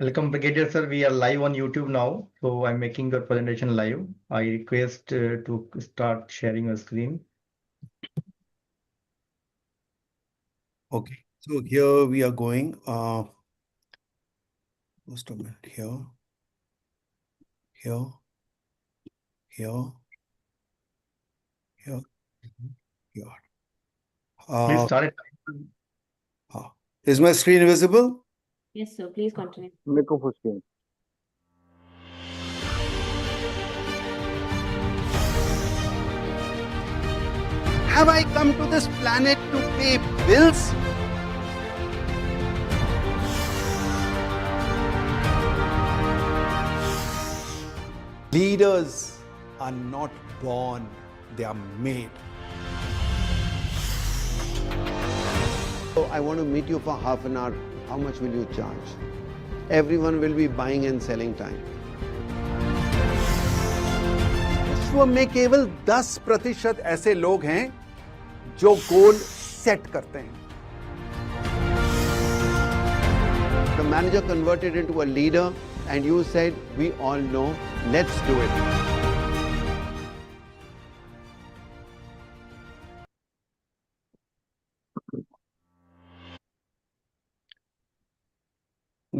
Welcome, Brigadier sir. We are live on YouTube now, so I'm making the presentation live. I request to start sharing your screen. Okay, so here we are going. Just a minute. Here, here, here, here, here. Please Uh, start it. is my screen visible? Yes, sir. Please continue. Make a full screen. Have I come to this planet to pay bills? Leaders are not born, they are made. So I want to meet you for half an hour. How much will you charge? Everyone will be buying and selling time. विश्व में केवल 10% ऐसे लोग हैं जो goal set करते हैं. The manager converted into a leader and you said, we all know, let's do it.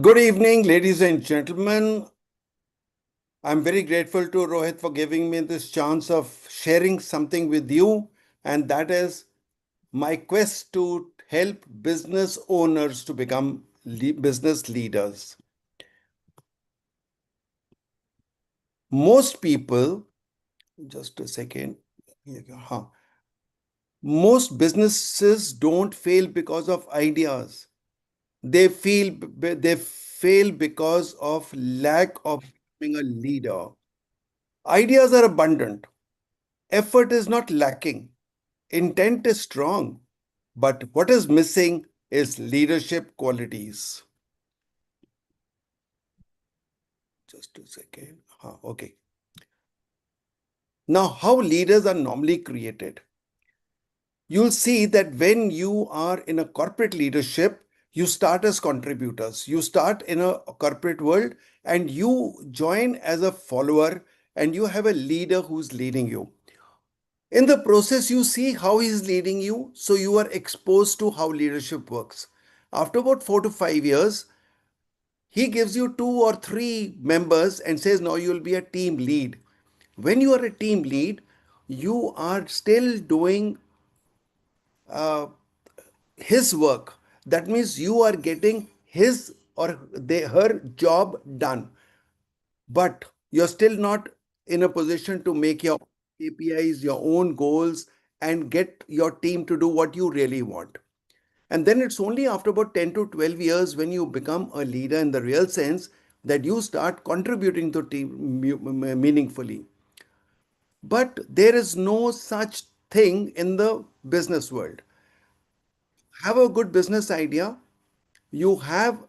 Good evening, ladies and gentlemen. I'm very grateful to Rohit for giving me this chance of sharing something with you, and that is my quest to help business owners to become business leaders. Most people, just a second, most businesses don't fail because of ideas. They fail because of lack of being a leader. Ideas are abundant. Effort is not lacking. Intent is strong. But what is missing is leadership qualities. Just a second. Okay. Now, how leaders are normally created? You'll see that when you are in a corporate leadership, you start as contributors. You start in a corporate world and you join as a follower and you have a leader who's leading you. In the process, you see how he's leading you, so you are exposed to how leadership works. After about 4 to 5 years, he gives you 2 or 3 members and says, now you'll be a team lead. When you are a team lead, you are still doing his work. That means you are getting his or her job done. But you're still not in a position to make your KPIs, your own goals, and get your team to do what you really want. And then it's only after about 10 to 12 years when you become a leader in the real sense that you start contributing to team meaningfully. But there is no such thing in the business world. Have a good business idea. You have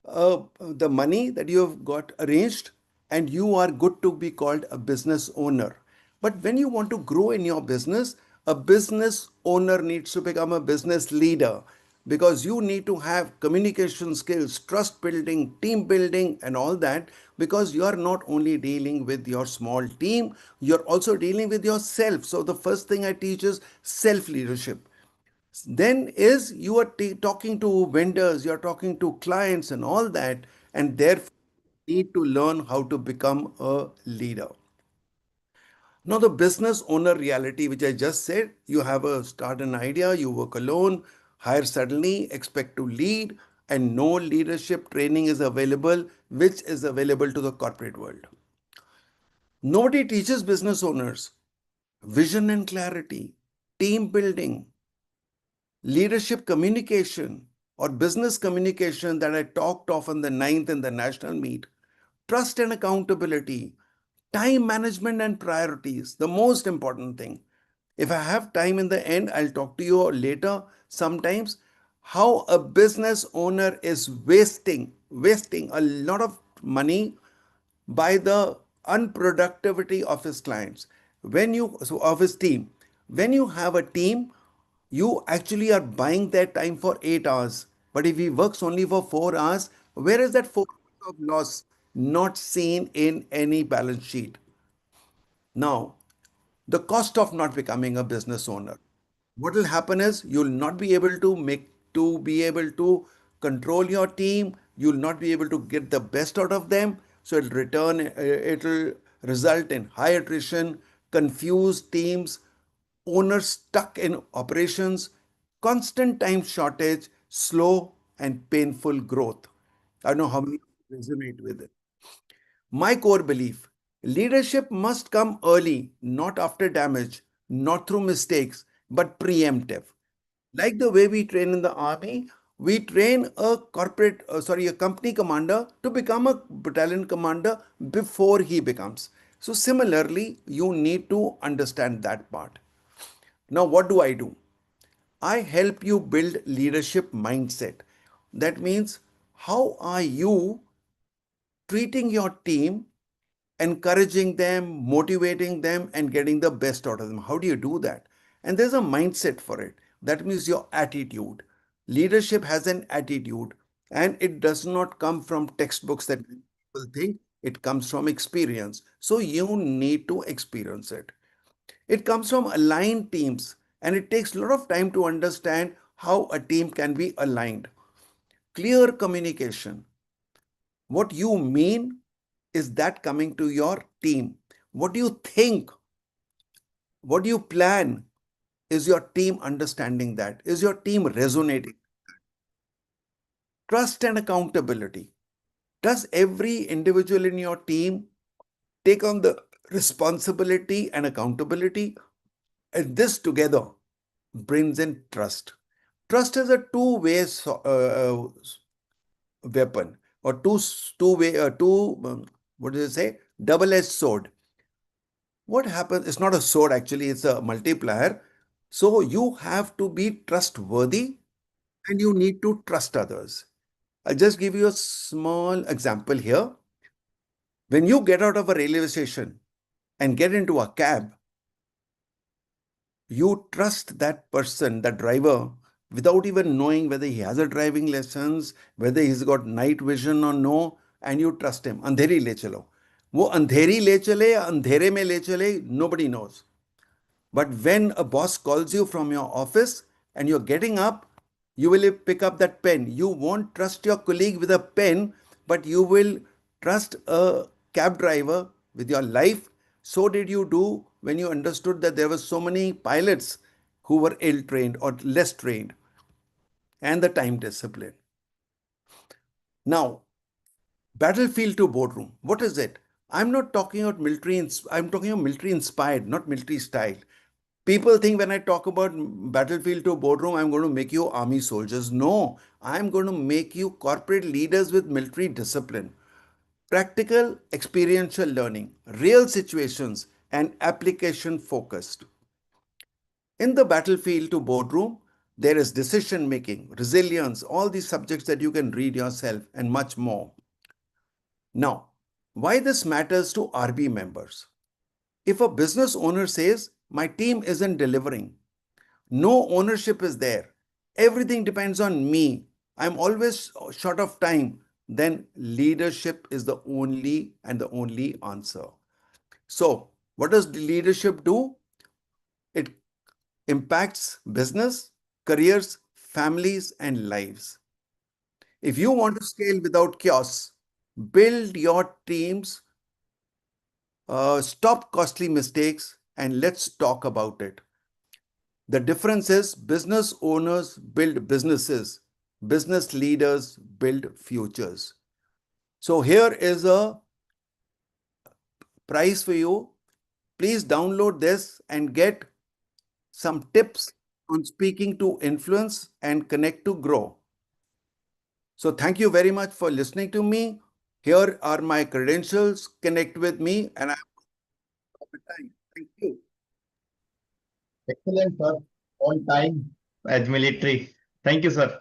the money that you have got arranged and you are good to be called a business owner. But when you want to grow in your business, a business owner needs to become a business leader because you need to have communication skills, trust building, team building, and all that, because you are not only dealing with your small team, you're also dealing with yourself. So the first thing I teach is self-leadership. Then is you are talking to vendors, you're talking to clients and all that, and therefore need to learn how to become a leader. Now, the business owner reality, which I just said, you have a start an idea, you work alone, hire suddenly, expect to lead, and no leadership training is available, which is available to the corporate world. Nobody teaches business owners vision and clarity, team building, leadership communication or business communication that I talked of on the 9th in the national meet, trust and accountability, time management and priorities, the most important thing. If I have time in the end, I'll talk to you later sometimes how a business owner is wasting a lot of money by the unproductivity of his clients. Of his team. When you have a team, you actually are buying their time for 8 hours. But if he works only for 4 hours, Where is that 4 crores of loss not seen in any balance sheet? Now, the cost of not becoming a business owner. What will happen is you'll not be able to control your team. You'll not be able to get the best out of them. So it'll result in high attrition, confused teams, owners stuck in operations, constant time shortage, slow and painful growth. I don't know how many resonate with it. My core belief: leadership must come early, not after damage, not through mistakes, but preemptive. Like the way we train in the army, we train a company commander to become a battalion commander before he becomes. So, similarly, you need to understand that part. Now, what do? I help you build leadership mindset. That means, how are you treating your team, encouraging them, motivating them, and getting the best out of them? How do you do that? And there's a mindset for it. That means your attitude. Leadership has an attitude, and it does not come from textbooks that people think. It comes from experience. So you need to experience it. It comes from aligned teams, and it takes a lot of time to understand how a team can be aligned. Clear communication. What you mean, is that coming to your team? What do you think? What do you plan? Is your team understanding that? Is your team resonating? Trust and accountability. Does every individual in your team take on the responsibility and accountability? And this together brings in trust. Trust is a two-way weapon, or what do you say? Double-edged sword. What happens? It's not a sword, actually, it's a multiplier. So you have to be trustworthy and you need to trust others. I'll just give you a small example here. When you get out of a railway station and get into a cab, you trust that person, that driver, without even knowing whether he has a driving license, whether he's got night vision or no, and you trust him. Andheri le chalo. वो अंधेरी ले चले या अंधेरे में ले चले, nobody knows. But when a boss calls you from your office and you're getting up, you will pick up that pen. You won't trust your colleague with a pen, but you will trust a cab driver with your life. So did you do when you understood that there were so many pilots who were ill-trained or less trained, and the time discipline. Now, battlefield to boardroom. What is it? I'm not talking about military. I'm talking about military inspired, not military style. People think when I talk about battlefield to boardroom, I'm going to make you army soldiers. No, I'm going to make you corporate leaders with military discipline. Practical, experiential learning, real situations, and application focused. In the battlefield to boardroom, there is decision making, resilience, all these subjects that you can read yourself, and much more. Now, why this matters to RB members? If a business owner says, my team isn't delivering, no ownership is there, everything depends on me, I'm always short of time, then leadership is the only answer. So, what does leadership do? It impacts business, careers, families, and lives. If you want to scale without chaos, build your teams, stop costly mistakes, and let's talk about it. The difference is business owners build businesses, business leaders build futures. So here is a prize for you. Please download this and get some tips on speaking to influence and connect to grow. So thank you very much for listening to me. Here are my credentials. Connect with me and I'm time. Thank you. Excellent, sir. On time as military. Thank you, sir.